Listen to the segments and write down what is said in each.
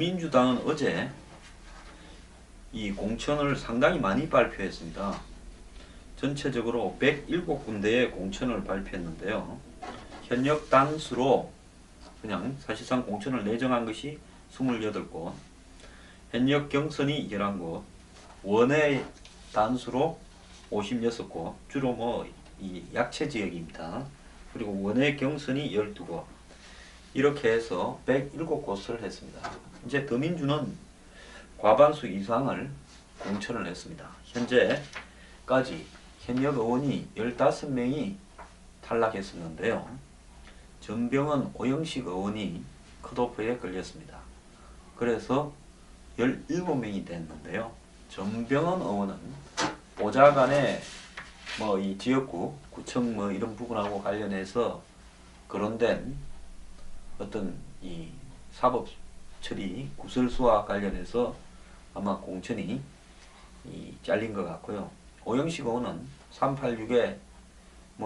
더민주당은 어제 이 공천을 상당히 많이 발표했습니다. 전체적으로 107군데의 공천을 발표했는데요. 현역 단수로 그냥 사실상 공천을 내정한 것이 28곳, 현역 경선이 11곳, 원외 단수로 56곳, 주로 이 약체 지역입니다. 그리고 원외 경선이 12곳, 이렇게 해서 107곳을 했습니다. 이제 더민주는 과반수 이상을 공천을 했습니다. 현재까지 현역 의원이 15명이 탈락했었는데요. 전병헌 오영식 의원이 컷오프에 걸렸습니다. 그래서 17명이 됐는데요. 전병헌 의원은 보좌관의 이 지역구, 구청 이런 부분하고 관련해서 거론된 어떤 이 사법 처리 구설수와 관련해서 아마 공천이 잘린 것 같고요. 오영식 의원은 386의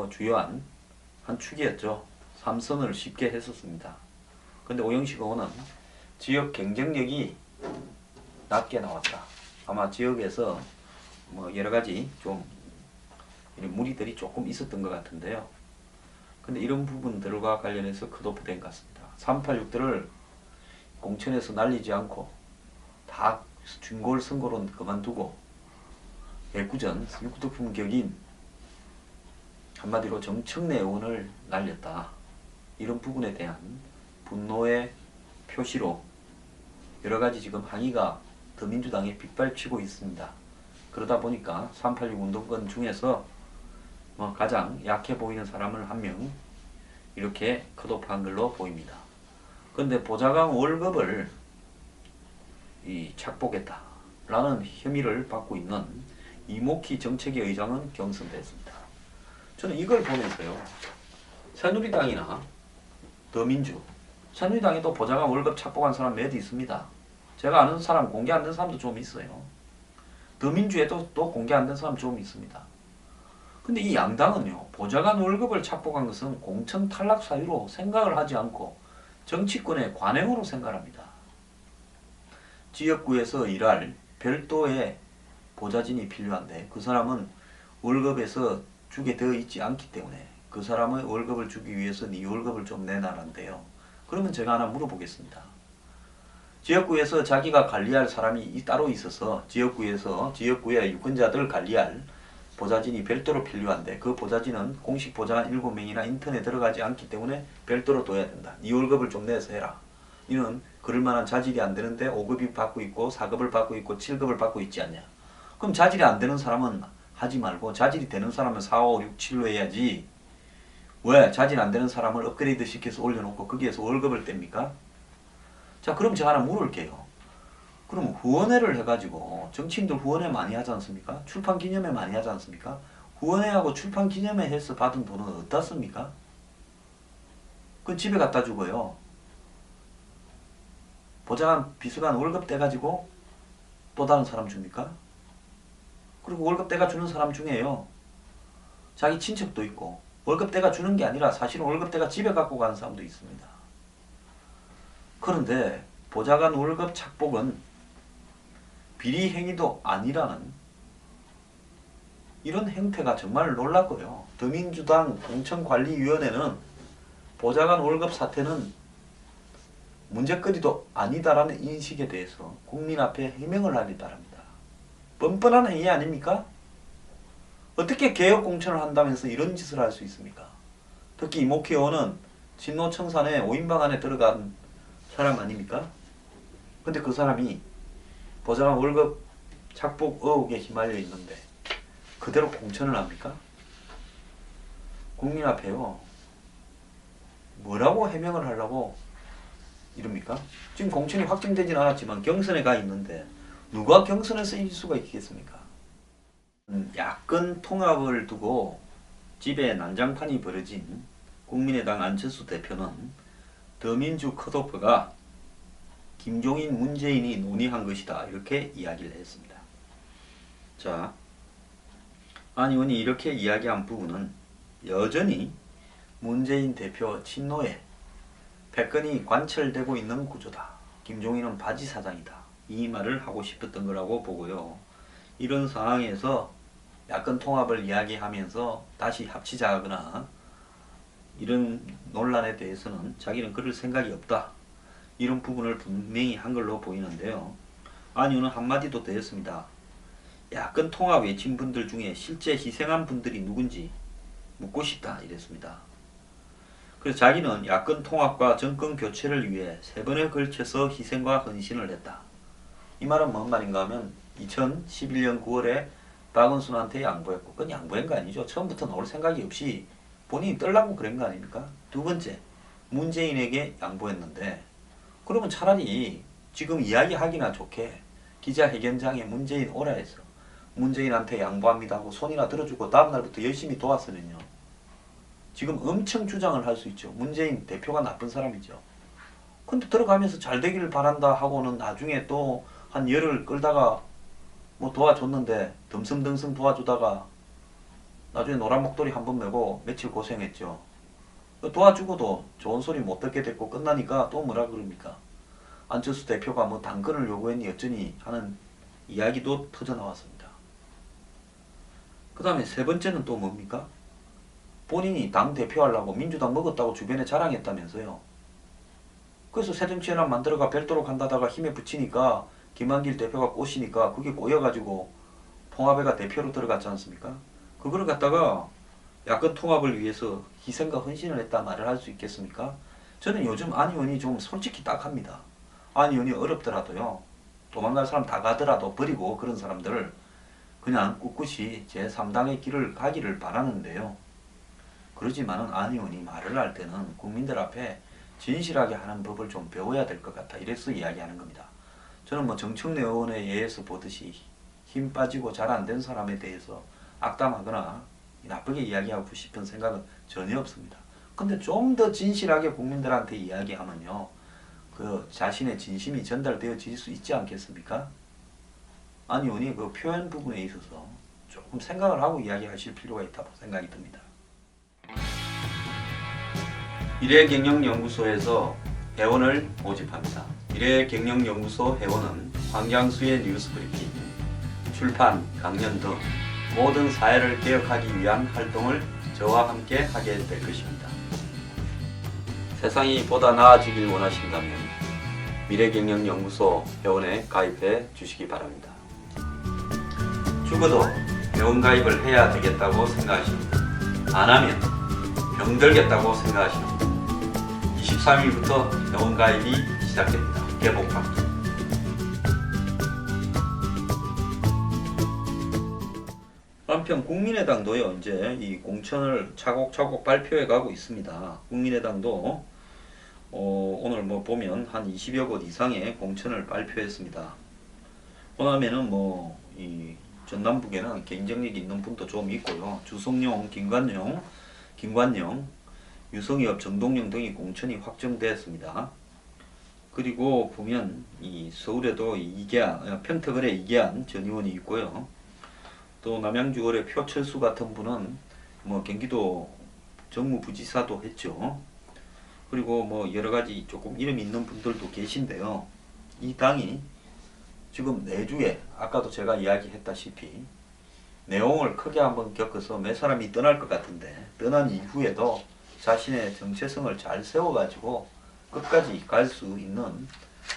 주요한 한 축이었죠. 3선을 쉽게 했었습니다. 근데 오영식 의원은 지역 경쟁력이 낮게 나왔다. 아마 지역에서 여러 가지 좀 이런 무리들이 조금 있었던 것 같은데요. 근데 이런 부분들과 관련해서 컷오프 된 것 같습니다. 386들을 공천에서 날리지 않고 다 준골 선고로 그만두고 애구전 육두품 격인 한마디로 정청래 의원을 날렸다. 이런 부분에 대한 분노의 표시로 여러가지 지금 항의가 더민주당에 빗발치고 있습니다. 그러다 보니까 386 운동권 중에서 가장 약해 보이는 사람을 한 명 이렇게 컷오프한 걸로 보입니다. 그런데 보좌관 월급을 착복했다라는 혐의를 받고 있는 이목희 정책위 의장은 경선됐습니다. 저는 이걸 보면서요, 새누리당이나 더민주, 새누리당에도 보좌관 월급 착복한 사람 몇 있습니다. 제가 아는 사람, 공개 안 된 사람도 좀 있어요. 더민주에도 또 공개 안 된 사람 좀 있습니다. 근데 이 양당은요, 보좌관 월급을 착복한 것은 공천 탈락 사유로 생각을 하지 않고 정치권의 관행으로 생각합니다. 지역구에서 일할 별도의 보좌진이 필요한데 그 사람은 월급에서 주게 되어 있지 않기 때문에 그 사람의 월급을 주기 위해서 네 월급을 좀 내놔란대요. 그러면 제가 하나 물어보겠습니다. 지역구에서 자기가 관리할 사람이 따로 있어서 지역구의 유권자들 관리할 보좌진이 별도로 필요한데 그 보좌진은 공식 보좌관 7명이나 인턴에 들어가지 않기 때문에 별도로 둬야 된다. 네 월급을 좀 내서 해라. 이는 그럴만한 자질이 안 되는데 5급이 받고 있고 4급을 받고 있고 7급을 받고 있지 않냐. 그럼 자질이 안 되는 사람은 하지 말고 자질이 되는 사람은 4, 5, 6, 7로 해야지. 왜 자질 안 되는 사람을 업그레이드 시켜서 올려놓고 거기에서 월급을 뗍니까? 자, 그럼 제가 하나 물을게요. 그럼 후원회를 해가지고 정치인들 후원회 많이 하지 않습니까? 출판 기념회 많이 하지 않습니까? 후원회하고 출판 기념회 해서 받은 돈은 어디다 씁니까? 그건 집에 갖다 주고요. 보좌관, 비서관 월급 떼가지고 또 다른 사람 줍니까? 그리고 월급 떼가 주는 사람 중에요, 자기 친척도 있고 월급 떼가 주는 게 아니라 사실은 월급 떼가 집에 갖고 가는 사람도 있습니다. 그런데 보좌관 월급 착복은 비리 행위도 아니라는 이런 행태가 정말 놀랍고요. 더민주당 공천관리위원회는 보좌관 월급 사태는 문제거리도 아니다라는 인식에 대해서 국민 앞에 해명을 하기 바랍니다. 뻔뻔한 행위 아닙니까? 어떻게 개혁 공천을 한다면서 이런 짓을 할 수 있습니까? 특히 이목희 의원은 진노청산에 5인방 안에 들어간 사람 아닙니까? 근데 그 사람이 보좌관 월급 착복 의혹에 휘말려 있는데 그대로 공천을 합니까? 국민 앞에요, 뭐라고 해명을 하려고 이럽니까? 지금 공천이 확정되지는 않았지만 경선에 가 있는데 누가 경선에서 이길 수가 있겠습니까? 야권 통합을 두고 집에 난장판이 벌어진 국민의당 안철수 대표는 더민주 컷오프가 김종인, 문재인이 논의한 것이다, 이렇게 이야기를 했습니다. 자, 안 의원이 이렇게 이야기한 부분은 여전히 문재인 대표 친노에 패권이 관철되고 있는 구조다. 김종인은 바지 사장이다. 이 말을 하고 싶었던 거라고 보고요. 이런 상황에서 야권 통합을 이야기하면서 다시 합치자 하거나 이런 논란에 대해서는 자기는 그럴 생각이 없다. 이런 부분을 분명히 한 걸로 보이는데요. 안희원은 한마디도 더 했습니다. 야권 통합 외친 분들 중에 실제 희생한 분들이 누군지 묻고 싶다 이랬습니다. 그래서 자기는 야권 통합과 정권 교체를 위해 3번에 걸쳐서 희생과 헌신을 했다. 이 말은 뭔 말인가 하면 2011년 9월에 박은순한테 양보했고, 그건 양보한 거 아니죠. 처음부터 나올 생각이 없이 본인이 떨라고 그런 거 아닙니까? 두 번째, 문재인에게 양보했는데, 그러면 차라리 지금 이야기하기나 좋게 기자회견장에 문재인 오라 해서 문재인한테 양보합니다 하고 손이나 들어주고 다음날부터 열심히 도왔으면요. 지금 엄청 주장을 할 수 있죠. 문재인 대표가 나쁜 사람이죠. 근데 들어가면서 잘 되기를 바란다 하고는 나중에 또 한 열을 끌다가 뭐 도와줬는데 덤성덤성 도와주다가 나중에 노란 목도리 한번 메고 며칠 고생했죠. 도와주고도 좋은 소리 못 듣게 됐고 끝나니까 또 뭐라 그럽니까? 안철수 대표가 뭐 당근을 요구했니 어쩌니 하는 이야기도 터져 나왔습니다. 그 다음에 세 번째는 또 뭡니까? 본인이 당 대표 하려고 민주당 먹었다고 주변에 자랑했다면서요. 그래서 새정치연합 만들어가 별도로 간다다가 힘에 붙이니까 김한길 대표가 꼬시니까 그게 꼬여가지고 통합회가 대표로 들어갔지 않습니까? 그거를 갖다가 야권 통합을 위해서 희생과 헌신을 했다 말을 할 수 있겠습니까? 저는 요즘 안희원이 좀 솔직히 딱합니다. 안희원이 어렵더라도요. 도망갈 사람 다 가더라도 버리고 그런 사람들을 그냥 꿋꿋이 제3당의 길을 가기를 바라는데요. 그러지만은 안희원이 말을 할 때는 국민들 앞에 진실하게 하는 법을 좀 배워야 될 것 같아. 이래서 이야기하는 겁니다. 저는 뭐 정청래 의원에 의해서 보듯이 힘 빠지고 잘 안 된 사람에 대해서 악담하거나 나쁘게 이야기하고 싶은 생각은 전혀 없습니다. 근데 좀 더 진실하게 국민들한테 이야기하면요. 그 자신의 진심이 전달되어질 수 있지 않겠습니까? 안희원이 그 표현 부분에 있어서 조금 생각을 하고 이야기하실 필요가 있다고 생각이 듭니다. 미래경영연구소에서 회원을 모집합니다. 미래경영연구소 회원은 황장수의 뉴스브리핑, 출판, 강연 등 모든 사회를 개혁하기 위한 활동을 저와 함께 하게 될 것입니다. 세상이 보다 나아지길 원하신다면 미래경영연구소 회원에 가입해 주시기 바랍니다. 죽어도 회원 가입을 해야 되겠다고 생각하십니다. 안 하면 병들겠다고 생각하십니다. 23일부터 회원 가입이 시작됩니다. 개복합. 한편 국민의당도요, 이제 이 공천을 차곡차곡 발표해 가고 있습니다. 국민의당도 오늘 뭐 보면 한 20여 곳 이상의 공천을 발표했습니다. 호남에는 뭐 이 전남북에는 경쟁력 있는 분도 좀 있고요. 주성용, 김관영, 유성엽, 정동영 등이 공천이 확정되었습니다. 그리고 보면 이 서울에도 평택을의 이계한 전 의원이 있고요. 또 남양주을의 표철수 같은 분은 뭐 경기도 정무부지사도 했죠. 그리고 뭐 여러 가지 조금 이름 있는 분들도 계신데요. 이 당이 지금 내주에 아까도 제가 이야기했다시피 내용을 크게 한번 겪어서 몇 사람이 떠날 것 같은데 떠난 이후에도 자신의 정체성을 잘 세워가지고 끝까지 갈 수 있는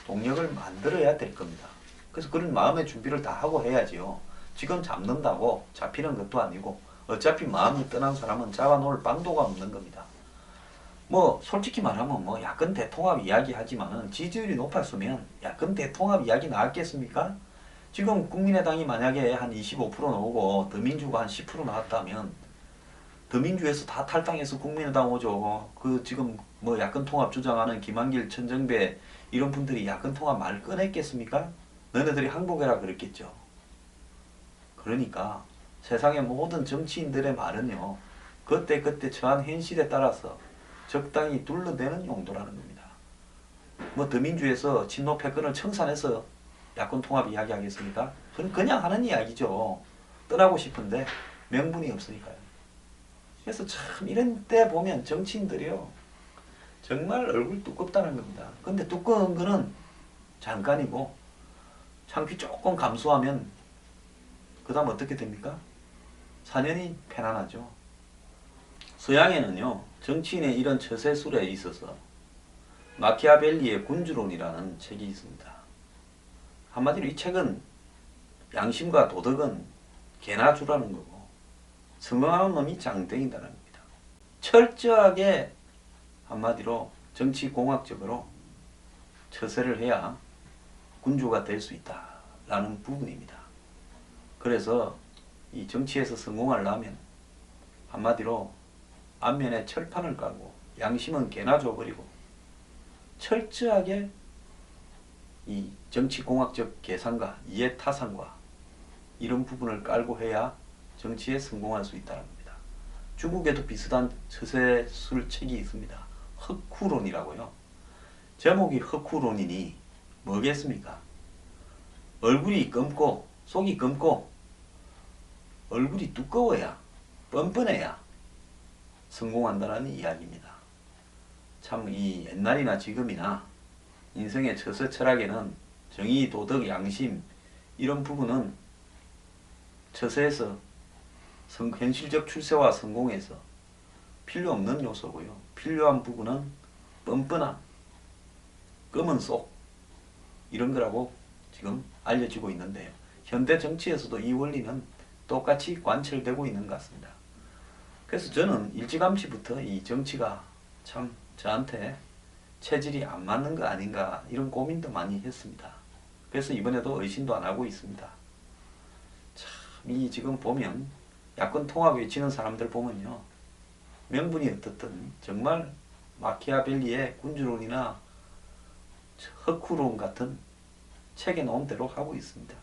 동력을 만들어야 될 겁니다. 그래서 그런 마음의 준비를 다 하고 해야지요. 지금 잡는다고 잡히는 것도 아니고 어차피 마음이 떠난 사람은 잡아놓을 방도가 없는 겁니다. 뭐 솔직히 말하면 뭐 야권 대통합 이야기 하지만은 지지율이 높았으면 야권 대통합 이야기 나왔겠습니까? 지금 국민의당이 만약에 한 25% 나오고 더민주가 한 10% 나왔다면 더민주에서 다 탈당해서 국민의당 오죠. 그 지금 뭐 야권 통합 주장하는 김한길, 천정배 이런 분들이 야권 통합 말 꺼냈겠습니까? 너네들이 항복해라 그랬겠죠. 그러니까 세상의 모든 정치인들의 말은요. 그때 처한 현실에 따라서 적당히 둘러대는 용도라는 겁니다. 뭐 더민주에서 친노 패권을 청산해서 야권 통합 이야기하겠습니까? 그건 그냥 하는 이야기죠. 떠나고 싶은데 명분이 없으니까요. 그래서 참 이런 때 보면 정치인들이요. 정말 얼굴 두껍다는 겁니다. 근데 두꺼운 거는 잠깐이고 참기 조금 감소하면 그 다음 어떻게 됩니까? 4년이 편안하죠. 서양에는요, 정치인의 이런 처세술에 있어서 마키아벨리의 군주론이라는 책이 있습니다. 한마디로 이 책은 양심과 도덕은 개나 주라는 거고 성공하는 놈이 장땡이다는 겁니다. 철저하게 한마디로 정치공학적으로 처세를 해야 군주가 될 수 있다라는 부분입니다. 그래서 이 정치에서 성공하려면 한마디로 앞면에 철판을 깔고 양심은 개나 줘버리고 철저하게 이 정치공학적 계산과 이해타산과 이런 부분을 깔고 해야 정치에 성공할 수 있다는 겁니다. 중국에도 비슷한 처세술 책이 있습니다. 흑후론이라고요. 제목이 흑후론이니 뭐겠습니까? 얼굴이 검고 속이 검고 얼굴이 두꺼워야 뻔뻔해야 성공한다는 이야기입니다. 참 이 옛날이나 지금이나 인생의 처세 철학에는 정의, 도덕, 양심 이런 부분은 처세에서 현실적 출세와 성공에서 필요 없는 요소고요. 필요한 부분은 뻔뻔함, 검은 속 이런 거라고 지금 알려지고 있는데요. 현대 정치에서도 이 원리는 똑같이 관철되고 있는 것 같습니다. 그래서 저는 일찌감치부터 이 정치가 참 저한테 체질이 안 맞는 거 아닌가 이런 고민도 많이 했습니다. 그래서 이번에도 의심도 안 하고 있습니다. 참 이 지금 보면 야권 통합 외치는 사람들 보면요. 명분이 어떻든 정말 마키아벨리의 군주론이나 흑후론 같은 책에 놓은 대로 하고 있습니다.